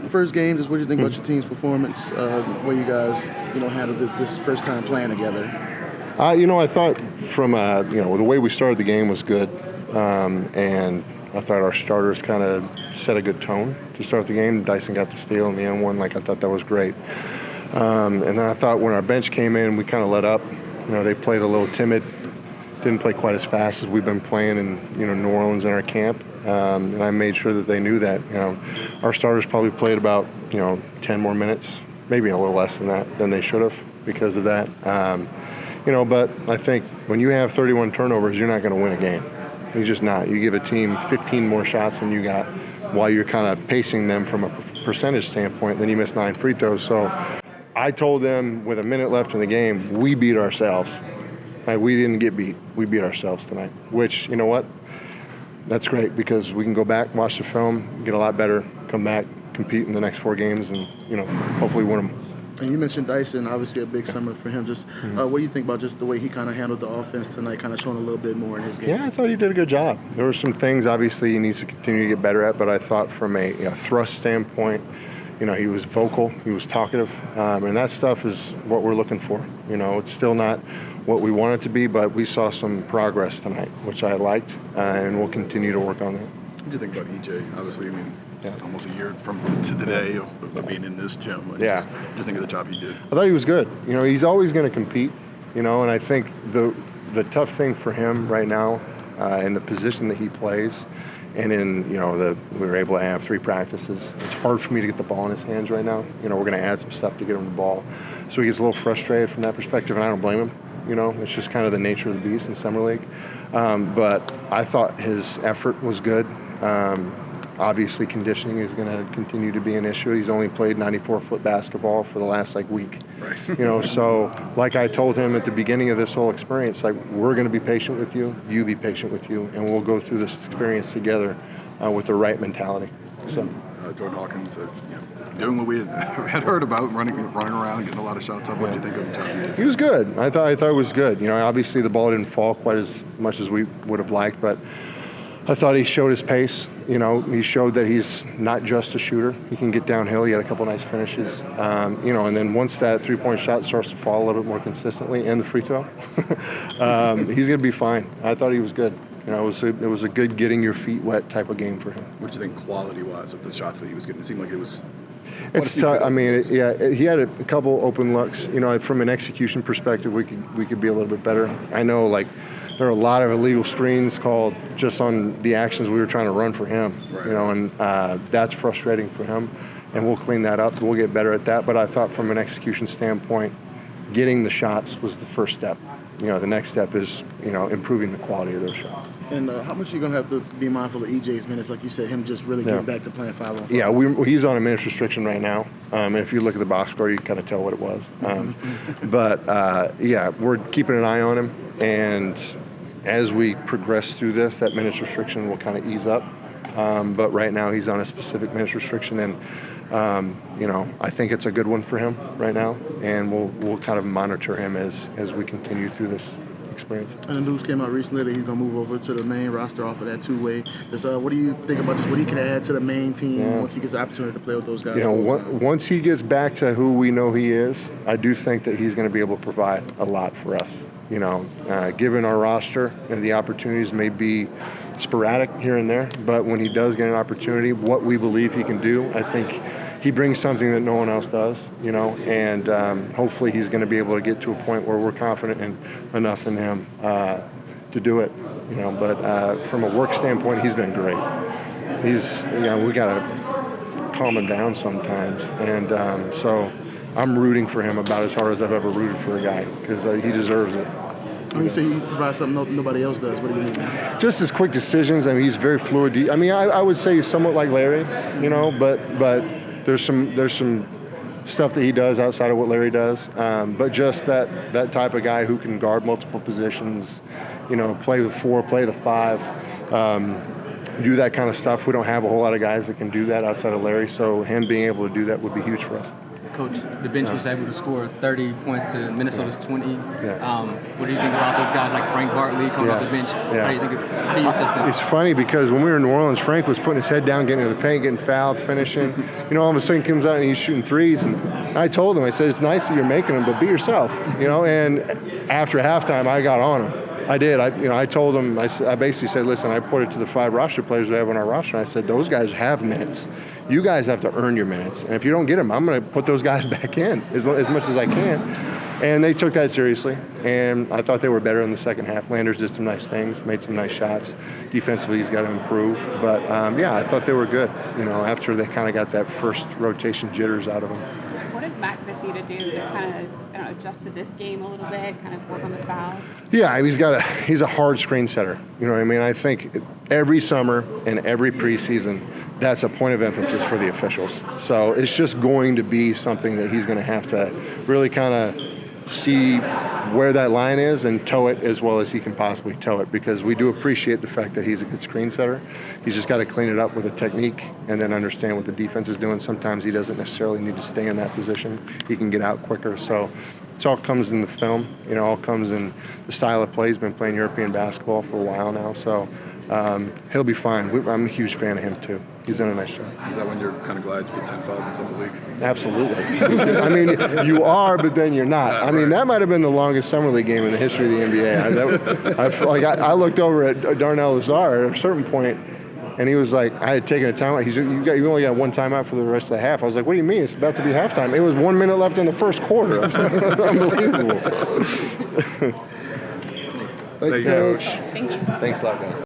first game, just what do you think about your team's performance, where you guys, handled this first time playing together? I thought from, the way we started the game was good. And I thought our starters kind of set a good tone to start the game. Dyson got the steal and the N1. I thought that was great. And then I thought when our bench came in, we kind of let up. They played a little timid. Didn't play quite as fast as we've been playing in, New Orleans in our camp. And I made sure that they knew that. Our starters probably played about, 10 more minutes, maybe a little less than that, than they should have because of that. But I think when you have 31 turnovers, you're not going to win a game. You're just not. You give a team 15 more shots than you got while you're kind of pacing them from a percentage standpoint, then you miss 9 free throws. So I told them with a minute left in the game, we beat ourselves. We didn't get beat. We beat ourselves tonight, which, you know what? That's great because we can go back, watch the film, get a lot better, come back, compete in the next 4 games, and, hopefully win them. And you mentioned Dyson, obviously a big summer for him. Just what do you think about just the way he kind of handled the offense tonight, kind of showing a little bit more in his game? Yeah, I thought he did a good job. There were some things, obviously, he needs to continue to get better at, but I thought from a thrust standpoint, he was vocal, he was talkative, and that stuff is what we're looking for. It's still not what we want it to be, but we saw some progress tonight, which I liked, and we'll continue to work on that. What do you think about EJ? Obviously, almost a year from to today of being in this gym. What do you think of the job he did? I thought he was good. He's always going to compete, and I think the tough thing for him right now in the position that he plays and in, we were able to have 3 practices. It's hard for me to get the ball in his hands right now. We're going to add some stuff to get him the ball. So he gets a little frustrated from that perspective, and I don't blame him. It's just kind of the nature of the beast in Summer League. But I thought his effort was good. Obviously, conditioning is going to continue to be an issue. He's only played 94-foot basketball for the last, week. Right. So like I told him at the beginning of this whole experience, we're going to be patient with you, you be patient with you, and we'll go through this experience together with the right mentality. So, Jordan Hawkins, doing what we had heard about, running around, getting a lot of shots up. What did you think of the job he did? He was good. I thought it was good. Obviously the ball didn't fall quite as much as we would have liked, but I thought he showed his pace. He showed that he's not just a shooter. He can get downhill. He had a couple nice finishes. And then once that three-point shot starts to fall a little bit more consistently and the free throw, he's going to be fine. I thought he was good. It was a good getting your feet wet type of game for him. What do you think quality-wise of the shots that he was getting? It seemed like it was... It's tough. He had a couple open looks. From an execution perspective, we could be a little bit better. I know, there are a lot of illegal screens called just on the actions we were trying to run for him. Right. And that's frustrating for him. And we'll clean that up. We'll get better at that. But I thought from an execution standpoint, getting the shots was the first step. The next step is, improving the quality of those shots. And how much are you going to have to be mindful of EJ's minutes? Like you said, him just really getting back to playing 5-on-5. Yeah, he's on a minutes restriction right now. And if you look at the box score, you can kind of tell what it was. But we're keeping an eye on him. And as we progress through this, that minutes restriction will kind of ease up. But right now he's on a specific minutes restriction, and I think it's a good one for him right now, and we'll kind of monitor him as we continue through this experience. And the news came out recently that he's going to move over to the main roster off of that 2-way. Just what do you think about just what he can add to the main team once he gets the opportunity to play with those guys? Once he gets back to who we know he is, I do think that he's going to be able to provide a lot for us. Given our roster and the opportunities may be sporadic here and there, but when he does get an opportunity, what we believe he can do, I think he brings something that no one else does, and hopefully he's going to be able to get to a point where we're confident enough in him to do it, but from a work standpoint, he's been great. We got to calm him down sometimes, and so I'm rooting for him about as hard as I've ever rooted for a guy because he deserves it. When you say he provides something nobody else does, what do you mean? Just his quick decisions. He's very fluid. I would say he's somewhat like Larry, but there's some stuff that he does outside of what Larry does. But just that type of guy who can guard multiple positions, play the 4, play the 5, do that kind of stuff. We don't have a whole lot of guys that can do that outside of Larry, so him being able to do that would be huge for us. Coach, the bench was able to score 30 points to Minnesota's 20. Yeah. What do you think about those guys like Frank Bartley coming off the bench? How do you think how do you assess them? It's funny because when we were in New Orleans, Frank was putting his head down, getting to the paint, getting fouled, finishing. All of a sudden he comes out and he's shooting threes. And I told him, I said, it's nice that you're making them, but be yourself. And after halftime, I got on him. I did. I told him. I basically said, listen, I put it to the 5 roster players we have on our roster. And I said, those guys have minutes. You guys have to earn your minutes. And if you don't get them, I'm going to put those guys back in as much as I can. And they took that seriously. And I thought they were better in the second half. Landers did some nice things, made some nice shots. Defensively, he's got to improve. But, I thought they were good, after they kind of got that first rotation jitters out of them. What does Mac need to do to kind of adjust to this game a little bit, kind of work on the fouls? Yeah, he's a hard screen setter. You know what I mean? I think every summer and every preseason, that's a point of emphasis for the officials. So it's just going to be something that he's going to have to really kind of see where that line is and toe it as well as he can possibly toe it, because we do appreciate the fact that he's a good screen setter. He's just got to clean it up with a technique and then understand what the defense is doing. Sometimes he doesn't necessarily need to stay in that position. He can get out quicker. So it all comes in the film. All comes in the style of play. He's been playing European basketball for a while now. So he'll be fine. I'm a huge fan of him too. He's done a nice job. Is that when you're kind of glad you get 10 fouls in summer league? Absolutely. I mean, you are, but then you're not. I mean, that might have been the longest summer league game in the history of the NBA. I looked over at Darnell Lazar at a certain point, and he was like, I had taken a timeout. He's, you only got one timeout for the rest of the half. I was like, what do you mean? It's about to be halftime. It was 1 minute left in the first quarter. Unbelievable. Thank you, Coach. Thank you. Thanks a lot, guys.